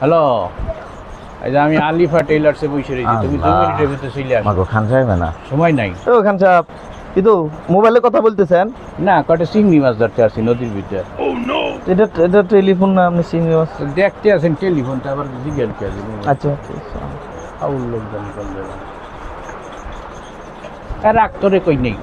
Hello, এই যে আমি আলিফা টেইলার্সে বসে রয়েছি, তুমি 2 মিনিটের ভিতরে চলে আসো। মাগো খান সাহেব না সময় নাই। ও খান সাহেব কিন্তু মোবাইলে কথা বলতেছেন না, কটা চিংড়ি মাছ ধরতে আসছি নদীর ভিতরে। এটা এটা টেলিফোন না আপনি চিংড়ি মাছ দেখতে আছেন টেলিফোনটা আবার জিজ্ঞাসা কে আছে? আচ্ছা আউল লোকজন কোন জায়গা আর আক্তরে কই নেই।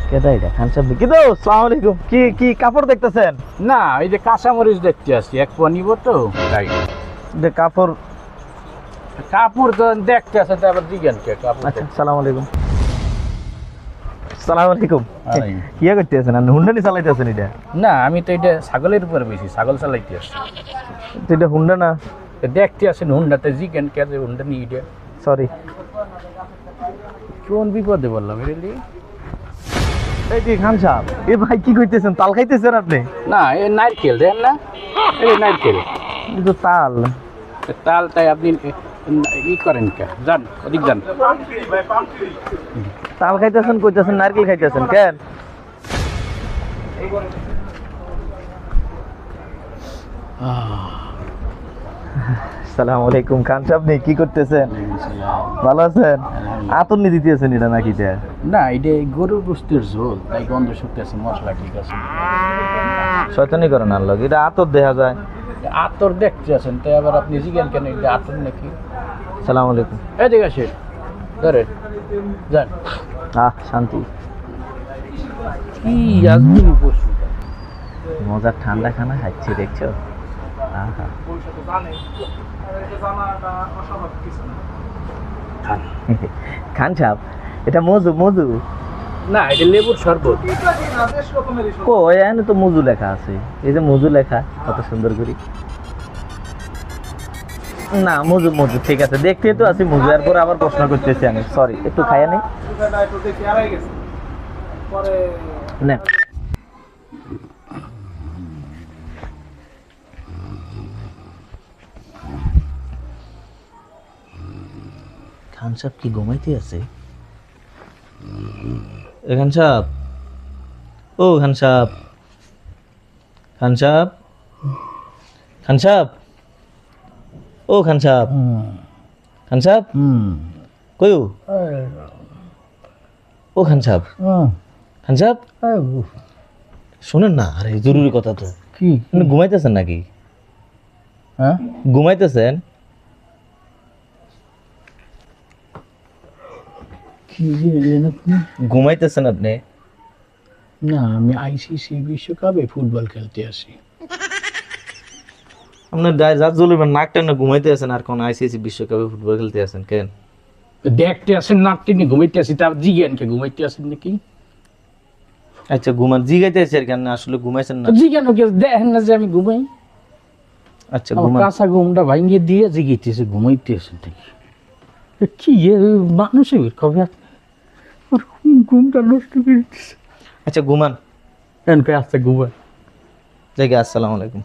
কেডা এটা খান সাহেব কি তো আসসালামু আলাইকুম কি কি কাপড় দেখতেছেন না, এই যে কাঁচামরিচ দেখতে আসছি, এক পোয়া নিব তো তাই। যে কাপড় কাপড় তো দেখতে আছে, তো আবার জিজ্ঞাসা কে কাপড়? আচ্ছা আসসালামু আলাইকুম আসসালামু আলাইকুম আলাইকুম। কিয়া করতেছেন আপনি হুন্ডানি চালাইতেছেন এটা না, আমি তো এটা ছাগলের উপরে বেশি ছাগল চালাইতে আসছি। তো এটা হুন্ডা না তো দেখতে আসেন হুন্ডাতে জিজ্ঞাসা কে যে হুন্ডা নিয়ে এটা সরি কোন বিপদে বললাম রেলি? এই যে খান সাহেব এ ভাই কি করতেছেন তাল খাইতেছেন আপনি না, এ নারকেল দেন না, এই নারকেল কিন্তু তাল তালটাই আপনি ই করেন কে? যান ওদিক যান। তাল খাইতেছেন কইতেছেন নারকেল খাইতেছেন কেন আসসালামু আলাইকুম খান সাহেব আপনি কি করতেছেন ভালো আছেন আতর নি দিতেছেন এটা নাকি এটা না, এটা গরুর গোস্তের ঝোল, তাই গন্ধ শুকতে আছে, মশলা ঠিক আছে। শয়তানি করেন আল্লাহ এটা আতর দেখা যায় আতর দেখতে আছেন, তাই আবার আপনি জিজ্ঞান কেন এটা আতর নাকি? আসসালামু আলাইকুম এদিকে আসেন, ধরেন যান। শান্তি কি আজমিনি পশু! মজার ঠান্ডা খানা খাচ্ছি দেখছো আহা খান। খান সাহেব এটা মজু মজু না, এটা লেবুর শরবত। কো এখানে তো মজু লেখা আছে এই যে মজু লেখা কত সুন্দর করে না মজু মজু ঠিক আছে দেখতে তো আছি মজু এরপর আবার প্রশ্ন করতেছি আমি সরি একটু খাইয়া নেই না খান সাহেব কি ঘুমাইতে আছে খান সাহেব ও খান সাহেব খান সাহেব খান সাহেব ও খান সাহেব খান সাহেব কয়ু ও খান সাহেব খান সাহেব শোনেন না আরে জরুরি কথা তো কি আপনি ঘুমাইতেছেন নাকি হ্যাঁ? ঘুমাইতেছেন কি বললেন আপনি? ঘুমাইতেছেন আপনি না, আমি আইসিসি বিশ্বকাপে ফুটবল খেলতে আসি। আপনার গায়ে জাত জ্বলবেন নাক টানে ঘুমাইতে আছেন আর কোন আইসিসি বিশ্বকাপে ফুটবল খেলতে আছেন কেন দেখতে আসেন, নাটটি নিয়ে ঘুমাইতে আসি, তার জিজ্ঞানকে ঘুমাইতে আসেন নাকি? আচ্ছা ঘুমান জিগাইতে আছে কেন আসলে ঘুমাইছেন না জিজ্ঞানকে দেখেন না যে আমি ঘুমাই? আচ্ছা আমার ঘুমান কাঁচা ঘুমটা ভাঙিয়ে দিয়ে জিগাইতেছে ঘুমাইতে আসেন নাকি? কি মানুষের কবে ঘুমটা নষ্ট করে দিচ্ছে। আচ্ছা ঘুমান আস্তে ঘুমায়। দেখে আসসালামু আলাইকুম